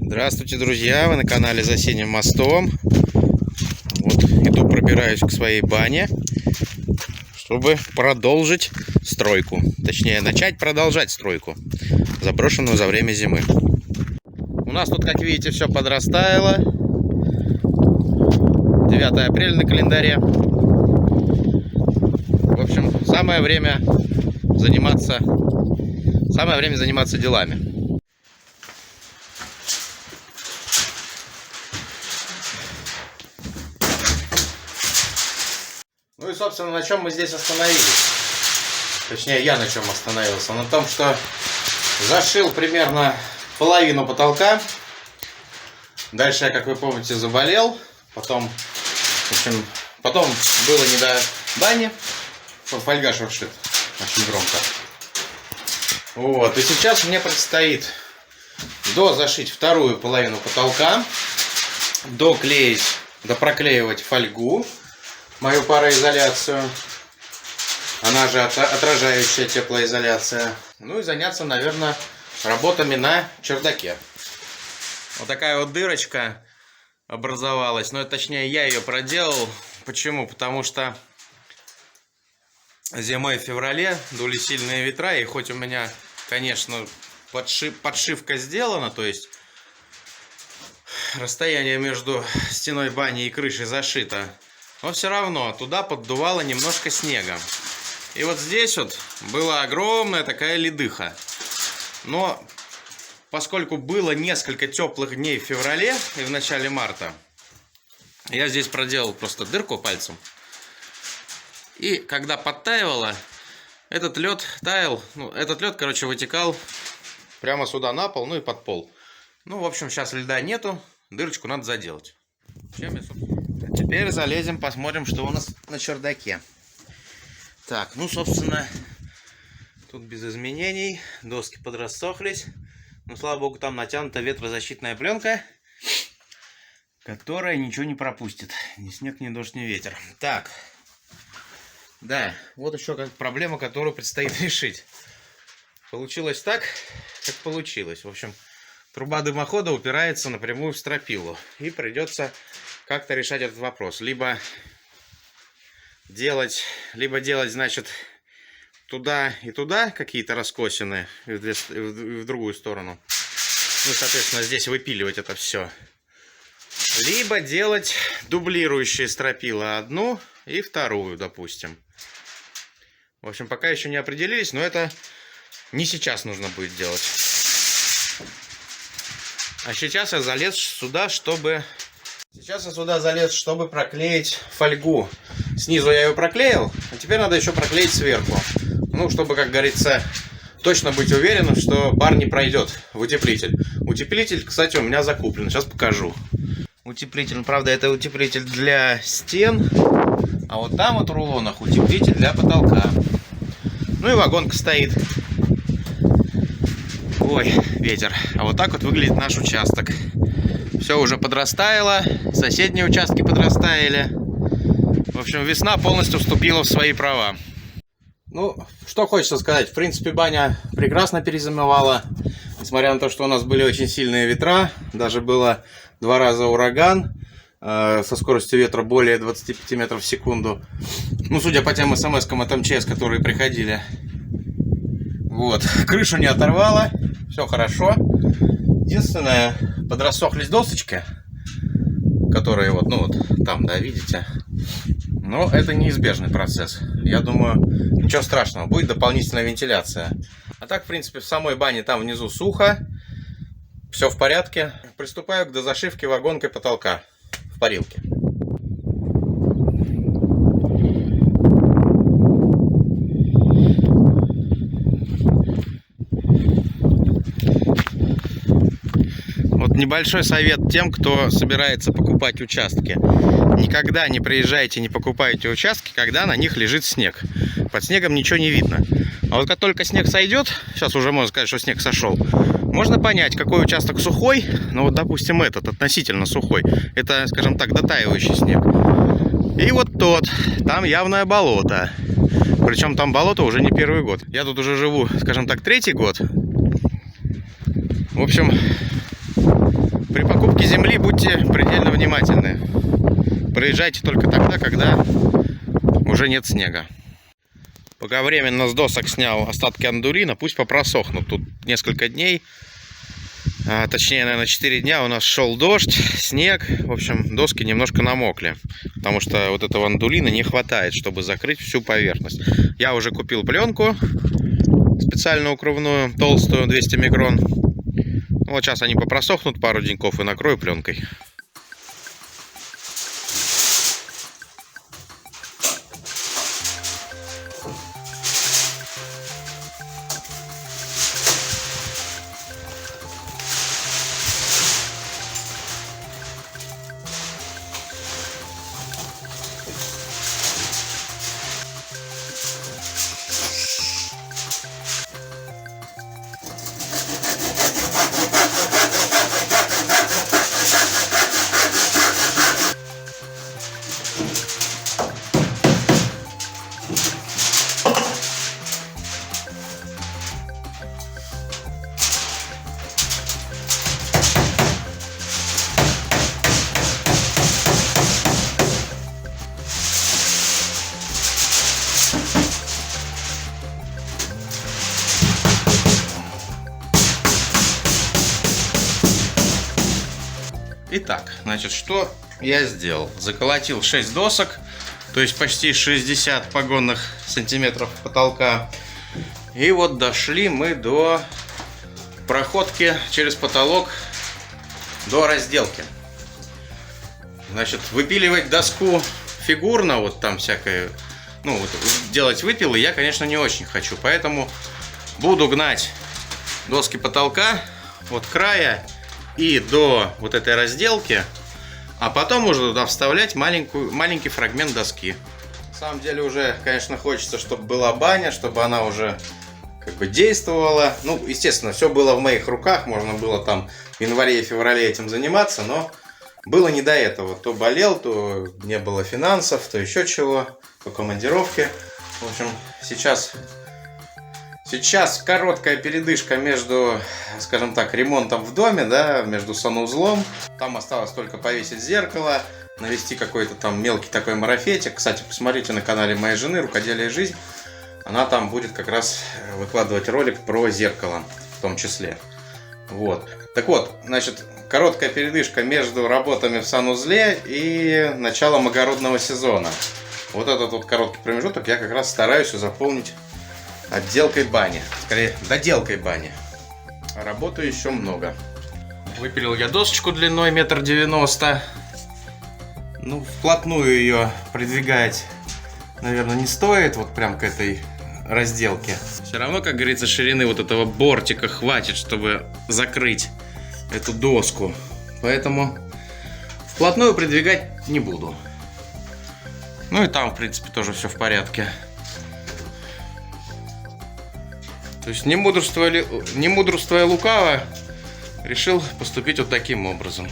Здравствуйте, друзья! Вы на канале За Синим мостом. Вот, иду, пробираюсь к своей бане, чтобы продолжить стройку. Точнее, начать продолжать стройку, заброшенную за время зимы. У нас тут, как видите, все подрастаяло. 9 апреля на календаре. В общем, самое время заниматься делами. Ну и, собственно, на чем мы здесь остановились. Точнее, я на чем остановился. На том, что зашил примерно половину потолка. Дальше я, как вы помните, заболел. Потом было не до бани. Фольга шуршит очень громко. Вот. И сейчас мне предстоит дозашить вторую половину потолка. Допроклеивать фольгу. Мою пароизоляцию, она же отражающая теплоизоляция. Ну и заняться, наверное, работами на чердаке. Вот такая вот дырочка образовалась. Но точнее, я ее проделал. Почему? Потому что зимой в феврале дули сильные ветра. И хоть у меня, конечно, подшивка сделана, то есть расстояние между стеной бани и крышей зашито, но все равно туда поддувало немножко снега. И вот здесь вот была огромная такая ледыха. Но поскольку было несколько теплых дней в феврале и в начале марта, я здесь проделал просто дырку пальцем. И когда подтаивало, этот лед таял. Этот лед, короче, вытекал прямо сюда на пол, ну и под пол. Ну, в общем, сейчас льда нету. Дырочку надо заделать. Теперь залезем, посмотрим, что у нас на чердаке. Так, ну, собственно, тут без изменений. Доски подрассохлись. Но, слава богу, там натянута ветрозащитная пленка, которая ничего не пропустит. Ни снег, ни дождь, ни ветер. Так, да, вот еще проблема, которую предстоит решить. Получилось так, как получилось. В общем, труба дымохода упирается напрямую в стропилу. И придется как-то решать этот вопрос. Либо делать, значит, туда и туда какие-то раскосины в другую сторону. Ну, соответственно, здесь выпиливать это все. Либо делать дублирующие стропила, одну и вторую, допустим. В общем, пока еще не определились, но это не сейчас нужно будет делать. А сейчас я залез сюда, чтобы проклеить фольгу. Снизу я ее проклеил, а теперь надо еще проклеить сверху. Ну, чтобы, как говорится, точно быть уверенным, что пар не пройдет в утеплитель. Утеплитель, кстати, у меня закуплен. Сейчас покажу. Утеплитель, правда, это утеплитель для стен, а вот там вот в рулонах утеплитель для потолка. Ну и вагонка стоит. Ой, ветер. А вот так вот выглядит наш участок. Все уже подрастаяло, соседние участки подрастаяли. В общем, весна полностью вступила в свои права. Ну, что хочется сказать. В принципе, баня прекрасно перезимовала. Несмотря на то, что у нас были очень сильные ветра. Даже было 2 раза ураган со скоростью ветра более 25 метров в секунду. Ну, судя по тем смс-кам от МЧС, которые приходили. Вот. Крышу не оторвало. Все хорошо. Единственное, подрассохлись досочки, которые вот, ну вот там, да, видите. Но это неизбежный процесс. Я думаю, ничего страшного, будет дополнительная вентиляция. А так, в принципе, в самой бане там внизу сухо. Все в порядке. Приступаю к дозашивке вагонкой потолка в парилке. Небольшой совет тем, кто собирается покупать участки. Никогда не приезжайте, не покупайте участки, когда на них лежит снег. Под снегом ничего не видно. А вот как только снег сойдет, сейчас уже можно сказать, что снег сошел, можно понять, какой участок сухой. Ну вот, допустим, этот относительно сухой. Это, скажем так, дотаивающий снег. И вот тот, там явное болото. Причем там болото уже не первый год. Я тут уже живу, скажем так, 3-й год. В общем, Будьте предельно внимательны. Проезжайте только тогда, когда уже нет снега. Пока временно с досок снял остатки андурина, пусть попросохнут. Тут несколько дней, точнее, наверное, 4 дня у нас шел дождь, снег. В общем, доски немножко намокли, потому что вот этого андурина не хватает, чтобы закрыть всю поверхность. Я уже купил пленку специально укрывную, толстую, 200 микрон. Ну, вот сейчас они попросохнут пару деньков и накрою пленкой. Итак, значит, что я сделал? Заколотил 6 досок, то есть почти 60 погонных сантиметров потолка. И вот дошли мы до проходки через потолок, до разделки. Значит, выпиливать доску фигурно, вот там всякое, ну, вот, делать выпилы я, конечно, не очень хочу. Поэтому буду гнать доски потолка от края и до вот этой разделки, а потом уже туда вставлять маленький фрагмент доски. На самом деле уже, конечно, хочется, чтобы была баня, чтобы она уже как бы действовала. Ну, естественно, все было в моих руках, можно было там в январе и феврале этим заниматься, но было не до этого. То болел, то не было финансов, то еще чего, то командировки. В общем, Сейчас короткая передышка между, скажем так, ремонтом в доме, да, между санузлом. Там осталось только повесить зеркало, навести какой-то там мелкий такой марафетик. Кстати, посмотрите на канале моей жены «Рукоделие жизнь». Она там будет как раз выкладывать ролик про зеркало в том числе. Вот. Так вот, значит, короткая передышка между работами в санузле и началом огородного сезона. Вот этот вот короткий промежуток я как раз стараюсь заполнить отделкой бани, скорее доделкой бани. Работы еще много. Выпилил я досочку длиной 1,90 м. Ну, вплотную ее придвигать, наверное, не стоит, вот прям к этой разделке. Все равно, как говорится, ширины вот этого бортика хватит, чтобы закрыть эту доску. Поэтому вплотную придвигать не буду. Ну и там, в принципе, тоже все в порядке. То есть, не мудрствуя лукаво, решил поступить вот таким образом.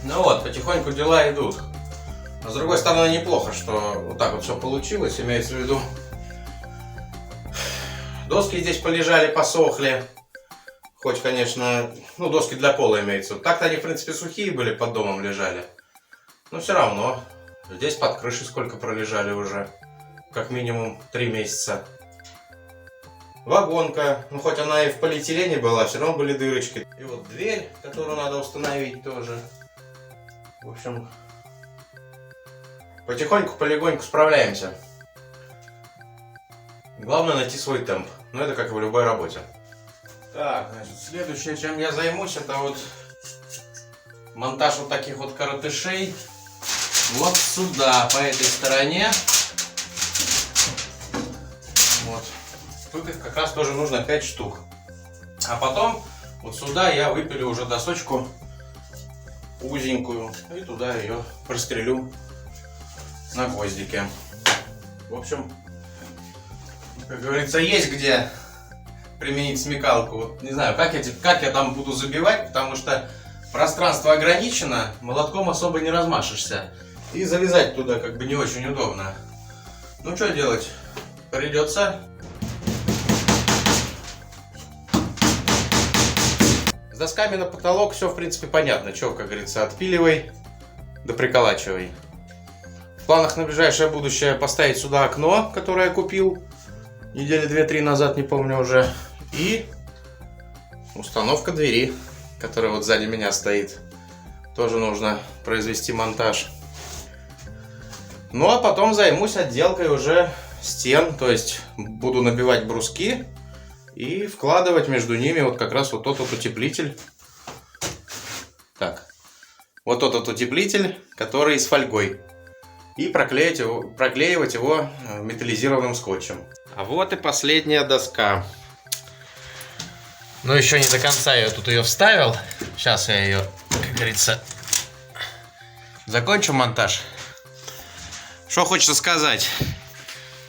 Ну вот, потихоньку дела идут. Но с другой стороны, неплохо, что вот так вот все получилось. Имеется в виду, доски здесь полежали, посохли. Хоть, конечно, ну, доски для пола имеется. Так-то они, в принципе, сухие были, под домом лежали. Но все равно. Здесь под крышей сколько пролежали уже. Как минимум 3 месяца. Вагонка. Ну, хоть она и в полиэтилене была, все равно были дырочки. И вот дверь, которую надо установить тоже. В общем, потихоньку, полегоньку справляемся. Главное найти свой темп. Но это как и в любой работе. Так, значит, следующее, чем я займусь, это вот монтаж вот таких вот коротышей. Вот сюда, по этой стороне. Вот. Тут их как раз тоже нужно 5 штук. А потом вот сюда я выпилю уже досочку узенькую. И туда ее прострелю на гвоздике. В общем, как говорится, есть где применить смекалку. Вот не знаю, как я там буду забивать, потому что пространство ограничено, молотком особо не размашешься. И залезать туда как бы не очень удобно. Ну что делать? Придется. С досками на потолок все в принципе понятно. Что, как говорится, отпиливай да приколачивай. В планах на ближайшее будущее поставить сюда окно, которое я купил недели 2-3 назад, не помню уже. И установка двери, которая вот сзади меня стоит. Тоже нужно произвести монтаж. Ну а потом займусь отделкой уже стен. То есть буду набивать бруски и вкладывать между ними вот как раз вот тот вот утеплитель. Так. Вот тот утеплитель, который с фольгой. И проклеивать его металлизированным скотчем. А вот и последняя доска. Но еще не до конца я тут ее вставил. Сейчас я ее, как говорится, закончу монтаж. Что хочется сказать.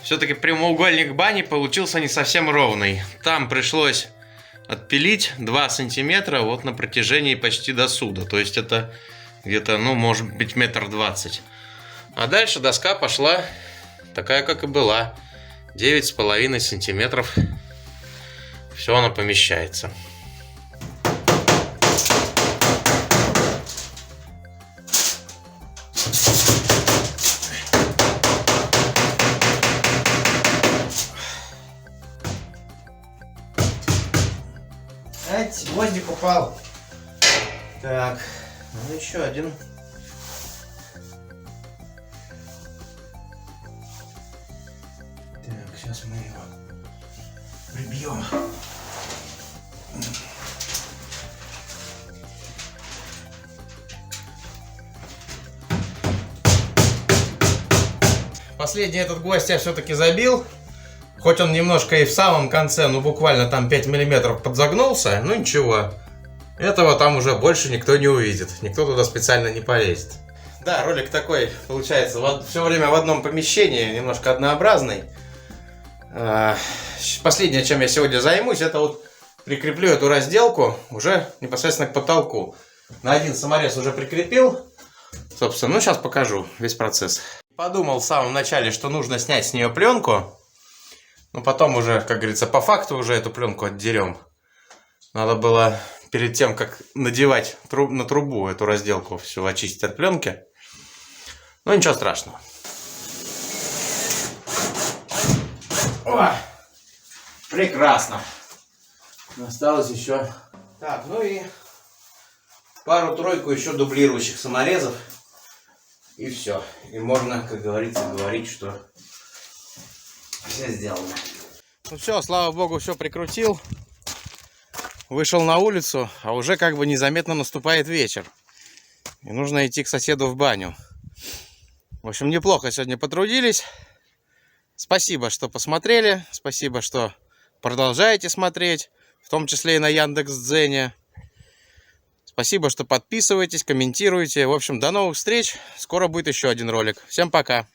Все-таки прямоугольник бани получился не совсем ровный. Там пришлось отпилить 2 сантиметра вот на протяжении почти до суда. То есть это где-то, ну, может быть, 1,20 м. А дальше доска пошла такая, как и была. 9,5 сантиметров. Все она помещается. Гвоздик упал. Так, ну еще один. Так, сейчас мы его прибьем. Последний этот гвоздь я все-таки забил. Хоть он немножко и в самом конце, ну буквально там 5 миллиметров подзагнулся, ну ничего. Этого там уже больше никто не увидит. Никто туда специально не полезет. Да, ролик такой, получается, все время в одном помещении, немножко однообразный. Последнее, чем я сегодня займусь, это вот прикреплю эту разделку уже непосредственно к потолку. На один саморез уже прикрепил. Собственно, ну сейчас покажу весь процесс. Подумал в самом начале, что нужно снять с нее пленку. Но потом уже, как говорится, по факту уже эту пленку отдерем. Надо было перед тем, как надевать на трубу эту разделку, все очистить от пленки. Но ничего страшного. О, прекрасно. Осталось еще. Так, ну и пару-тройку еще дублирующих саморезов. И все. И можно, как говорится, говорить, что все сделано. Ну все, слава богу, все прикрутил. Вышел на улицу, а уже как бы незаметно наступает вечер. И нужно идти к соседу в баню. В общем, неплохо сегодня потрудились. Спасибо, что посмотрели. Спасибо, что продолжаете смотреть. В том числе и на Яндекс.Дзене. Спасибо, что подписываетесь, комментируете. В общем, до новых встреч. Скоро будет еще один ролик. Всем пока.